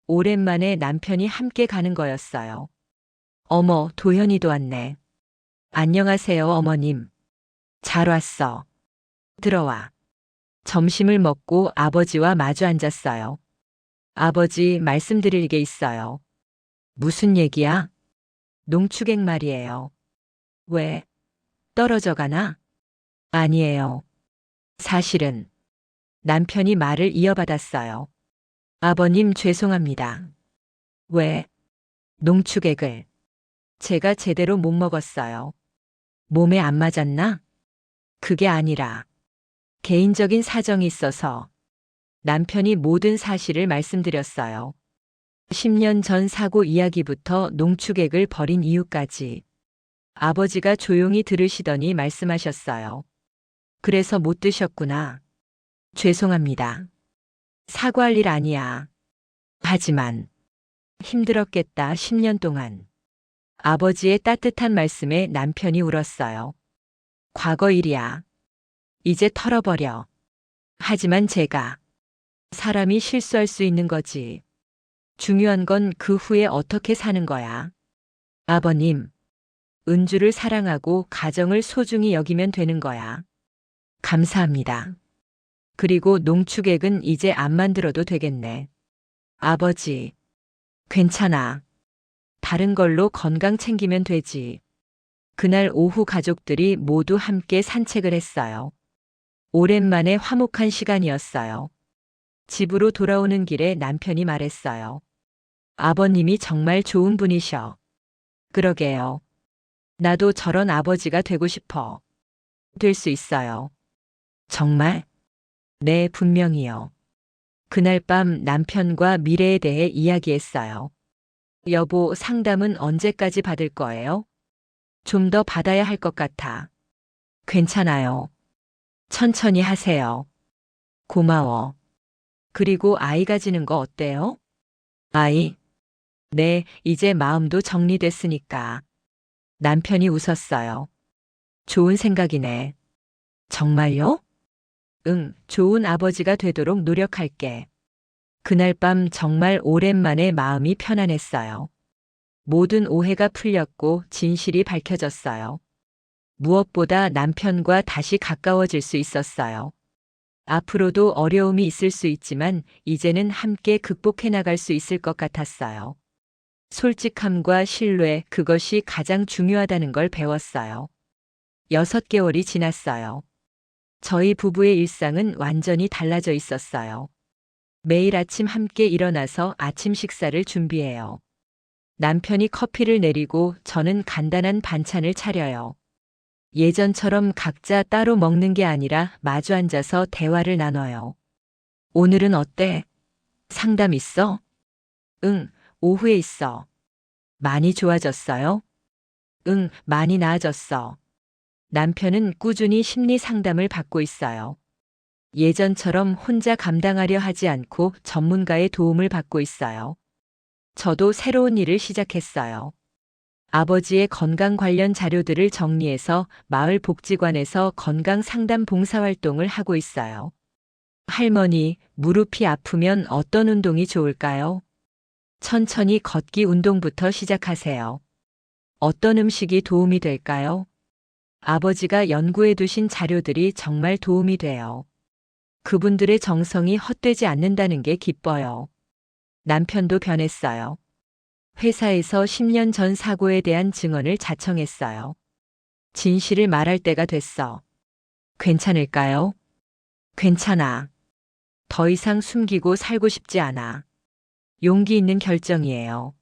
오랜만에 남편이 함께 가는 거였어요. 어머, 도현이도 왔네. 안녕하세요, 어머님. 잘 왔어. 들어와. 점심을 먹고 아버지와 마주 앉았어요. 아버지, 말씀드릴 게 있어요. 무슨 얘기야? 농축액 말이에요. 왜? 떨어져 가나? 아니에요. 사실은 남편이 말을 이어받았어요. 아버님 죄송합니다. 왜? 농축액을 제가 제대로 못 먹었어요. 몸에 안 맞았나? 그게 아니라 개인적인 사정이 있어서 남편이 모든 사실을 말씀드렸어요. 10년 전 사고 이야기부터 농축액을 버린 이유까지 아버지가 조용히 들으시더니 말씀하셨어요. 그래서 못 드셨구나. 죄송합니다. 사과할 일 아니야. 하지만 힘들었겠다 10년 동안. 아버지의 따뜻한 말씀에 남편이 울었어요. 과거 일이야. 이제 털어버려. 하지만 제가 사람이 실수할 수 있는 거지. 중요한 건 그 후에 어떻게 사는 거야. 아버님, 은주를 사랑하고 가정을 소중히 여기면 되는 거야. 감사합니다. 그리고 농축액은 이제 안 만들어도 되겠네. 아버지, 괜찮아. 다른 걸로 건강 챙기면 되지. 그날 오후 가족들이 모두 함께 산책을 했어요. 오랜만에 화목한 시간이었어요. 집으로 돌아오는 길에 남편이 말했어요. 아버님이 정말 좋은 분이셔. 그러게요. 나도 저런 아버지가 되고 싶어. 될 수 있어요. 정말? 네, 분명히요. 그날 밤 남편과 미래에 대해 이야기했어요. 여보, 상담은 언제까지 받을 거예요? 좀 더 받아야 할 것 같아. 괜찮아요. 천천히 하세요. 고마워. 그리고 아이 가지는 거 어때요? 아이? 네, 이제 마음도 정리됐으니까. 남편이 웃었어요. 좋은 생각이네. 정말요? 응, 좋은 아버지가 되도록 노력할게. 그날 밤 정말 오랜만에 마음이 편안했어요. 모든 오해가 풀렸고 진실이 밝혀졌어요. 무엇보다 남편과 다시 가까워질 수 있었어요. 앞으로도 어려움이 있을 수 있지만 이제는 함께 극복해 나갈 수 있을 것 같았어요. 솔직함과 신뢰, 그것이 가장 중요하다는 걸 배웠어요. 6개월이 지났어요. 저희 부부의 일상은 완전히 달라져 있었어요. 매일 아침 함께 일어나서 아침 식사를 준비해요. 남편이 커피를 내리고 저는 간단한 반찬을 차려요. 예전처럼 각자 따로 먹는 게 아니라 마주 앉아서 대화를 나눠요. 오늘은 어때? 상담 있어? 응, 오후에 있어. 많이 좋아졌어요? 응, 많이 나아졌어. 남편은 꾸준히 심리 상담을 받고 있어요. 예전처럼 혼자 감당하려 하지 않고 전문가의 도움을 받고 있어요. 저도 새로운 일을 시작했어요. 아버지의 건강 관련 자료들을 정리해서 마을 복지관에서 건강 상담 봉사활동을 하고 있어요. 할머니, 무릎이 아프면 어떤 운동이 좋을까요? 천천히 걷기 운동부터 시작하세요. 어떤 음식이 도움이 될까요? 아버지가 연구해 두신 자료들이 정말 도움이 돼요. 그분들의 정성이 헛되지 않는다는 게 기뻐요. 남편도 변했어요. 회사에서 10년 전 사고에 대한 증언을 자청했어요. 진실을 말할 때가 됐어. 괜찮을까요? 괜찮아. 더 이상 숨기고 살고 싶지 않아. 용기 있는 결정이에요.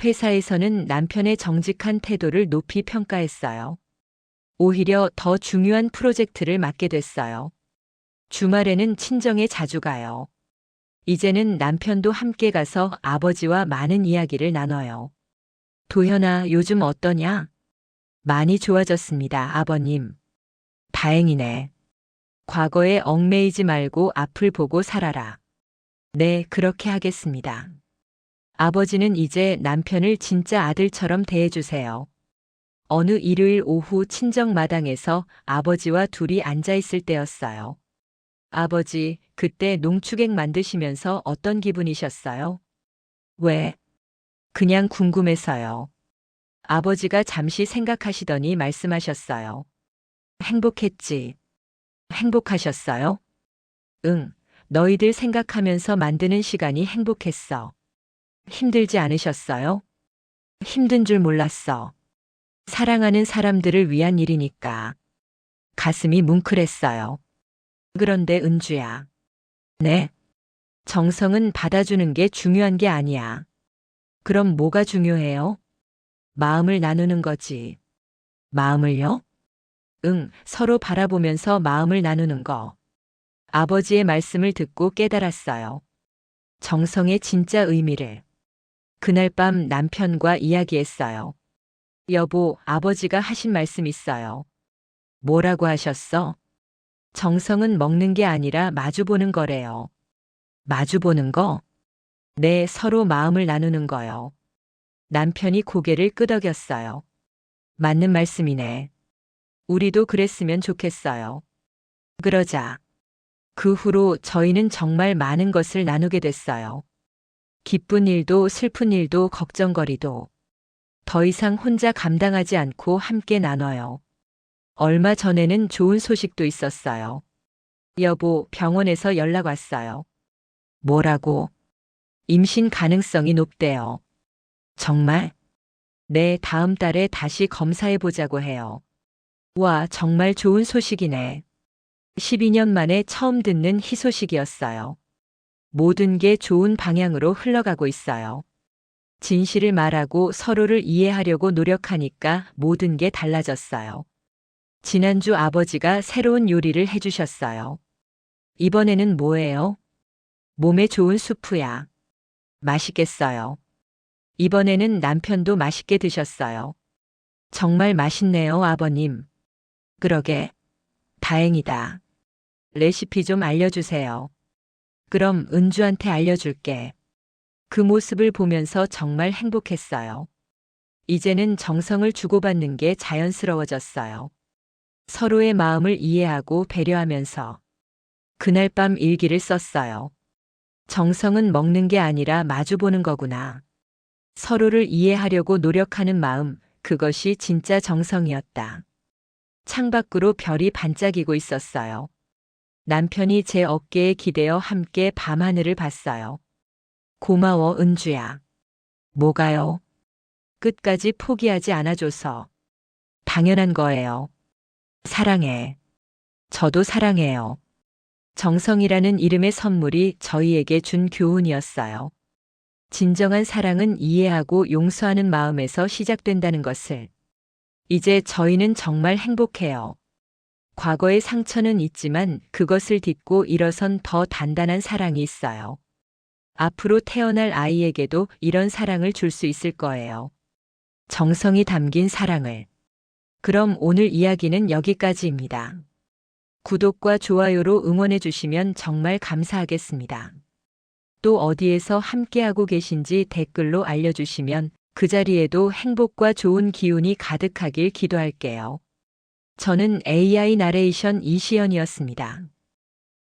회사에서는 남편의 정직한 태도를 높이 평가했어요. 오히려 더 중요한 프로젝트를 맡게 됐어요. 주말에는 친정에 자주 가요. 이제는 남편도 함께 가서 아버지와 많은 이야기를 나눠요. 도현아, 요즘 어떠냐? 많이 좋아졌습니다, 아버님. 다행이네. 과거에 얽매이지 말고 앞을 보고 살아라. 네, 그렇게 하겠습니다. 아버지는 이제 남편을 진짜 아들처럼 대해주세요. 어느 일요일 오후 친정 마당에서 아버지와 둘이 앉아 있을 때였어요. 아버지, 그때 농축액 만드시면서 어떤 기분이셨어요? 왜? 그냥 궁금해서요. 아버지가 잠시 생각하시더니 말씀하셨어요. 행복했지. 행복하셨어요? 응, 너희들 생각하면서 만드는 시간이 행복했어. 힘들지 않으셨어요? 힘든 줄 몰랐어. 사랑하는 사람들을 위한 일이니까. 가슴이 뭉클했어요. 그런데 은주야. 네. 정성은 받아주는 게 중요한 게 아니야. 그럼 뭐가 중요해요? 마음을 나누는 거지. 마음을요? 응, 서로 바라보면서 마음을 나누는 거. 아버지의 말씀을 듣고 깨달았어요. 정성의 진짜 의미를. 그날 밤 남편과 이야기했어요. 여보, 아버지가 하신 말씀 있어요. 뭐라고 하셨어? 정성은 먹는 게 아니라 마주보는 거래요. 마주보는 거? 네, 서로 마음을 나누는 거요. 남편이 고개를 끄덕였어요. 맞는 말씀이네. 우리도 그랬으면 좋겠어요. 그러자. 그 후로 저희는 정말 많은 것을 나누게 됐어요. 기쁜 일도 슬픈 일도 걱정거리도. 더 이상 혼자 감당하지 않고 함께 나눠요. 얼마 전에는 좋은 소식도 있었어요. 여보, 병원에서 연락 왔어요. 뭐라고? 임신 가능성이 높대요. 정말? 네, 다음 달에 다시 검사해 보자고 해요. 와, 정말 좋은 소식이네. 12년 만에 처음 듣는 희소식이었어요. 모든 게 좋은 방향으로 흘러가고 있어요. 진실을 말하고 서로를 이해하려고 노력하니까 모든 게 달라졌어요. 지난주 아버지가 새로운 요리를 해주셨어요. 이번에는 뭐예요? 몸에 좋은 수프야. 맛있겠어요. 이번에는 남편도 맛있게 드셨어요. 정말 맛있네요, 아버님. 그러게. 다행이다. 레시피 좀 알려주세요. 그럼 은주한테 알려줄게. 그 모습을 보면서 정말 행복했어요. 이제는 정성을 주고받는 게 자연스러워졌어요. 서로의 마음을 이해하고 배려하면서. 그날 밤 일기를 썼어요. 정성은 먹는 게 아니라 마주보는 거구나. 서로를 이해하려고 노력하는 마음, 그것이 진짜 정성이었다. 창밖으로 별이 반짝이고 있었어요. 남편이 제 어깨에 기대어 함께 밤하늘을 봤어요. 고마워, 은주야. 뭐가요? 끝까지 포기하지 않아줘서. 당연한 거예요. 사랑해. 저도 사랑해요. 정성이라는 이름의 선물이 저희에게 준 교훈이었어요. 진정한 사랑은 이해하고 용서하는 마음에서 시작된다는 것을. 이제 저희는 정말 행복해요. 과거의 상처는 있지만 그것을 딛고 일어선 더 단단한 사랑이 있어요. 앞으로 태어날 아이에게도 이런 사랑을 줄 수 있을 거예요. 정성이 담긴 사랑을. 그럼 오늘 이야기는 여기까지입니다. 구독과 좋아요로 응원해 주시면 정말 감사하겠습니다. 또 어디에서 함께하고 계신지 댓글로 알려주시면 그 자리에도 행복과 좋은 기운이 가득하길 기도할게요. 저는 AI 나레이션 이시연이었습니다.